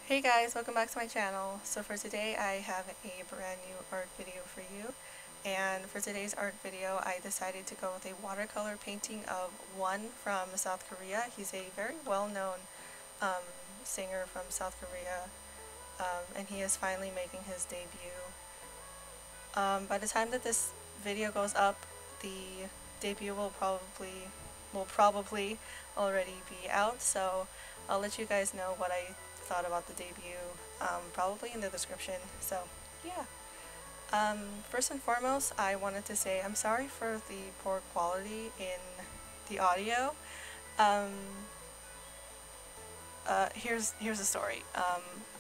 Hey guys, welcome back to my channel. So for today I have a brand new art video for you, and for today's art video I decided to go with a watercolor painting of One from South Korea. He's a very well-known singer from South Korea, and he is finally making his debut. By the time that this video goes up, the debut will probably already be out, so I'll let you guys know what I thought about the debut probably in the description. So yeah, first and foremost I wanted to say I'm sorry for the poor quality in the audio. Here's the story.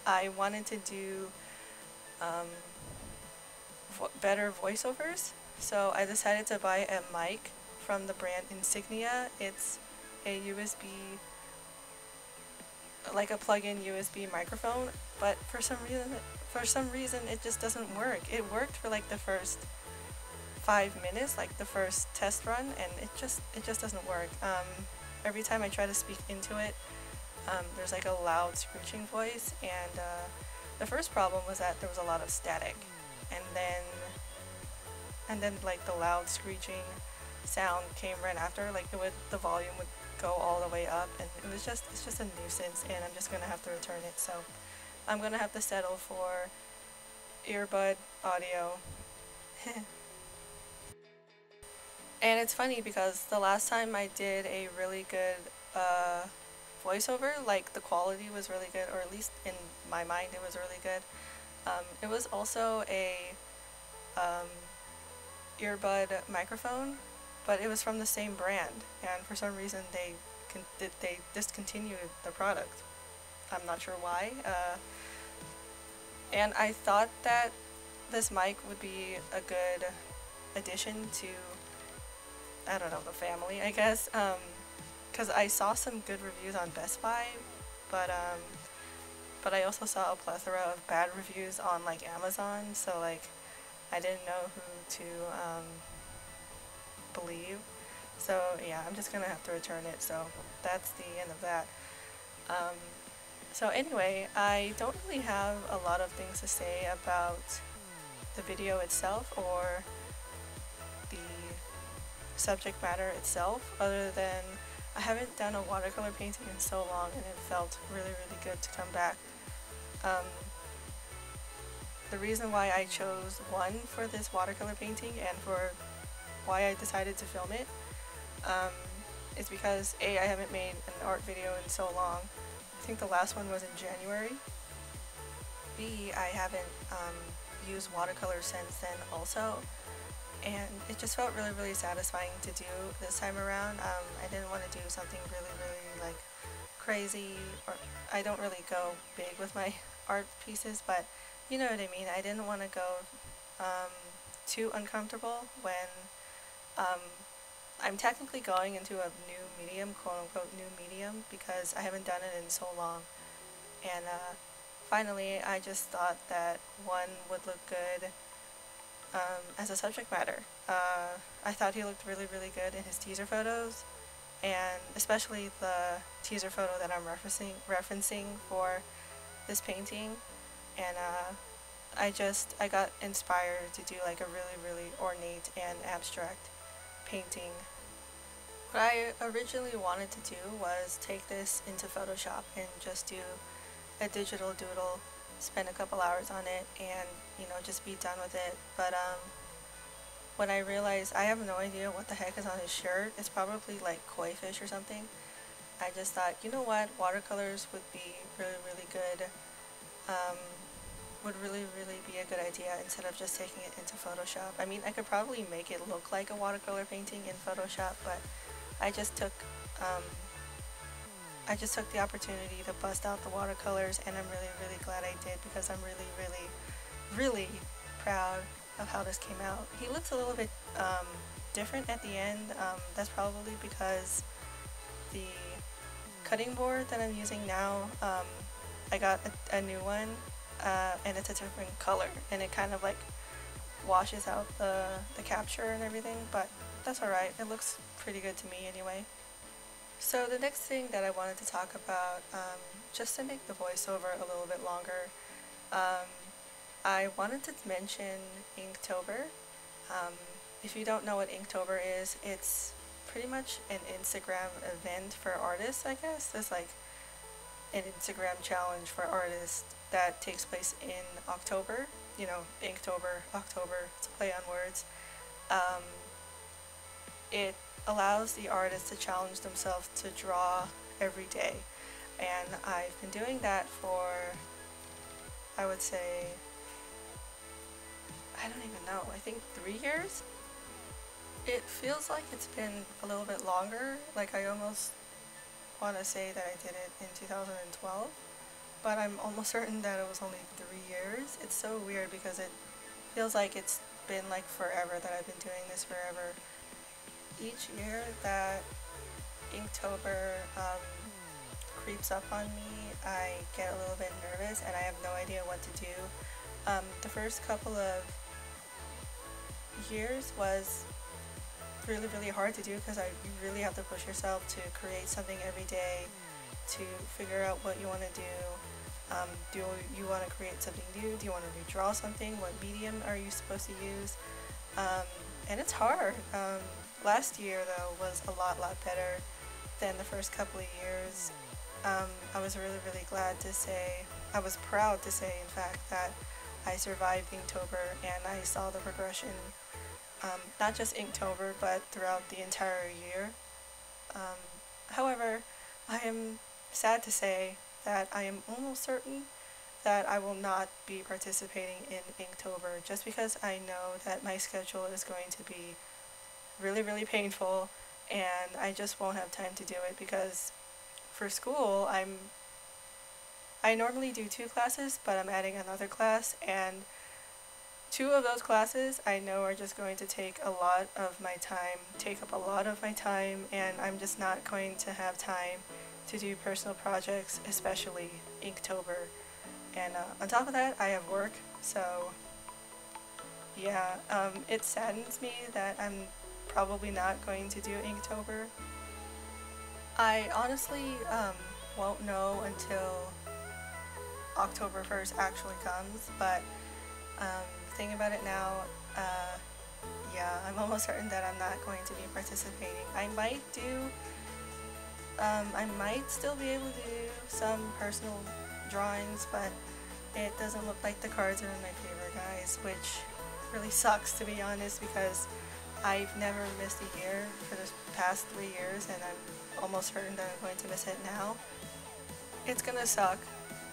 I wanted to do better voiceovers, so I decided to buy a mic from the brand Insignia. It's a USB, like a plug-in USB microphone, but for some reason it just doesn't work. It worked for like the first 5 minutes, like the first test run, and it just doesn't work. Every time I try to speak into it, there's like a loud screeching voice, and the first problem was that there was a lot of static, and then like the loud screeching sound came right after. Like the volume would go all the way up, and it's just a nuisance, and I'm just gonna have to return it. So I'm gonna have to settle for earbud audio. And it's funny because the last time I did a really good voiceover, like the quality was really good, or at least in my mind it was really good. It was also a earbud microphone, but it was from the same brand, and for some reason they discontinued the product. I'm not sure why. And I thought that this mic would be a good addition to, I don't know, the family, I guess, because I saw some good reviews on Best Buy, but I also saw a plethora of bad reviews on like Amazon, so like I didn't know who to believe. So yeah, I'm just gonna have to return it, so that's the end of that. So anyway, I don't really have a lot of things to say about the video itself or the subject matter itself, other than I haven't done a watercolor painting in so long, and it felt really good to come back. The reason why I chose One for this watercolor painting and for why I decided to film it is because A, I haven't made an art video in so long. I think the last one was in January. B, I haven't used watercolor since then also, and it just felt really satisfying to do this time around. I didn't want to do something really like crazy, or I don't really go big with my art pieces, but you know what I mean. I didn't want to go too uncomfortable when I'm technically going into a new medium, quote-unquote new medium, because I haven't done it in so long. And finally, I just thought that One would look good as a subject matter. I thought he looked really good in his teaser photos, and especially the teaser photo that I'm referencing for this painting. And I got inspired to do like a really ornate and abstract painting. What I originally wanted to do was take this into Photoshop and just do a digital doodle, spend a couple hours on it, and you know, just be done with it. But when I realized I have no idea what the heck is on his shirt, it's probably like koi fish or something, I just thought, you know what, watercolors would be really good. Would really be a good idea instead of just taking it into Photoshop. I mean, I could probably make it look like a watercolor painting in Photoshop, but I just took the opportunity to bust out the watercolors, and I'm really glad I did, because I'm really proud of how this came out. He looks a little bit different at the end. That's probably because the cutting board that I'm using now, I got a new one, and it's a different color, and it kind of like washes out the capture and everything, but that's alright. It looks pretty good to me anyway. So the next thing that I wanted to talk about just to make the voiceover a little bit longer, I wanted to mention Inktober. If you don't know what Inktober is, it's pretty much an Instagram event for artists, I guess. It's like an Instagram challenge for artists that takes place in October. You know, Inktober, October, it's a play on words. It allows the artists to challenge themselves to draw every day. And I've been doing that for, I would say, I don't even know, I think 3 years? It feels like it's been a little bit longer, like I almost want to say that I did it in 2012, but I'm almost certain that it was only 3 years. It's so weird because it feels like it's been like forever that I've been doing this forever. Each year that Inktober creeps up on me, I get a little bit nervous and I have no idea what to do. The first couple of years was really hard to do because you really have to push yourself to create something every day, to figure out what you want to do. Do you want to create something new? Do you want to redraw something? What medium are you supposed to use? And it's hard. Last year though was a lot better than the first couple of years. I was really glad to say, I was proud to say in fact that I survived Inktober and I saw the progression, not just Inktober but throughout the entire year. However, I am sad to say that I am almost certain that I will not be participating in Inktober just because I know that my schedule is going to be really painful and I just won't have time to do it because for school I normally do 2 classes, but I'm adding another class, and 2 of those classes I know are just going to take up a lot of my time, and I'm just not going to have time to do personal projects, especially Inktober. And on top of that, I have work, so yeah, it saddens me that I'm probably not going to do Inktober. I honestly won't know until October 1st actually comes, but thinking about it now, yeah, I'm almost certain that I'm not going to be participating. I might still be able to do some personal drawings, but it doesn't look like the cards are in my favor, guys, which really sucks to be honest because I've never missed a year for the past 3 years and I'm almost certain that I'm going to miss it now. It's gonna suck.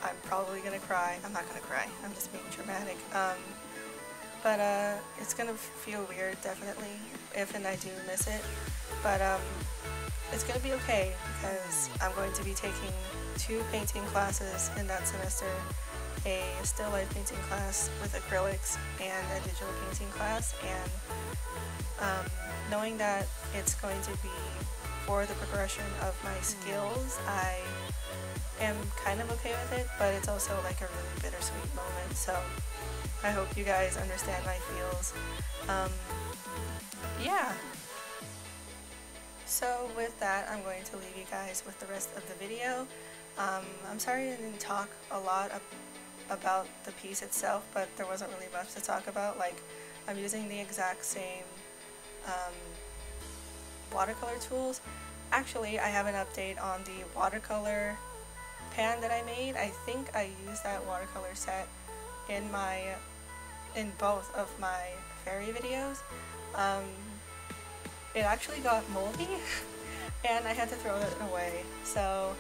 I'm probably gonna cry. I'm not gonna cry. I'm just being dramatic. But it's gonna feel weird definitely if and I do miss it. But it's gonna be okay because I'm going to be taking 2 painting classes in that semester. A still life painting class with acrylics and a digital painting class, and knowing that it's going to be for the progression of my skills, I am kind of okay with it, but it's also like a really bittersweet moment, so I hope you guys understand my feels. Yeah. So with that, I'm going to leave you guys with the rest of the video. I'm sorry I didn't talk a lot about the piece itself, but there wasn't really much to talk about. Like, I'm using the exact same watercolor tools. Actually, I have an update on the watercolor pan that I made. I think I used that watercolor set in both of my fairy videos. It actually got moldy and I had to throw it away. So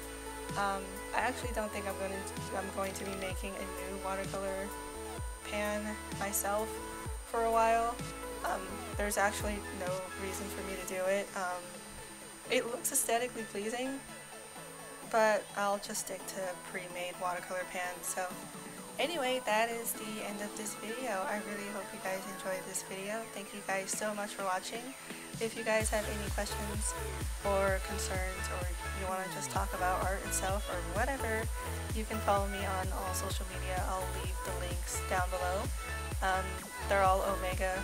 I actually don't think I'm going to be making a new watercolor pan myself for a while. There's actually no reason for me to do it. It looks aesthetically pleasing, but I'll just stick to pre-made watercolor pans. So anyway, that is the end of this video. I really hope you guys enjoyed this video. Thank you guys so much for watching. If you guys have any questions or concerns, or you want to just talk about art itself or whatever, you can follow me on all social media. I'll leave the links down below. They're all Omega,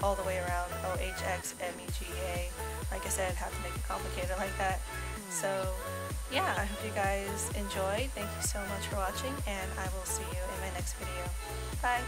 all the way around, ohxmega. Like I said, have to make it complicated like that. So yeah, I hope you guys enjoyed. Thank you so much for watching, and I will see you in my next video. Bye!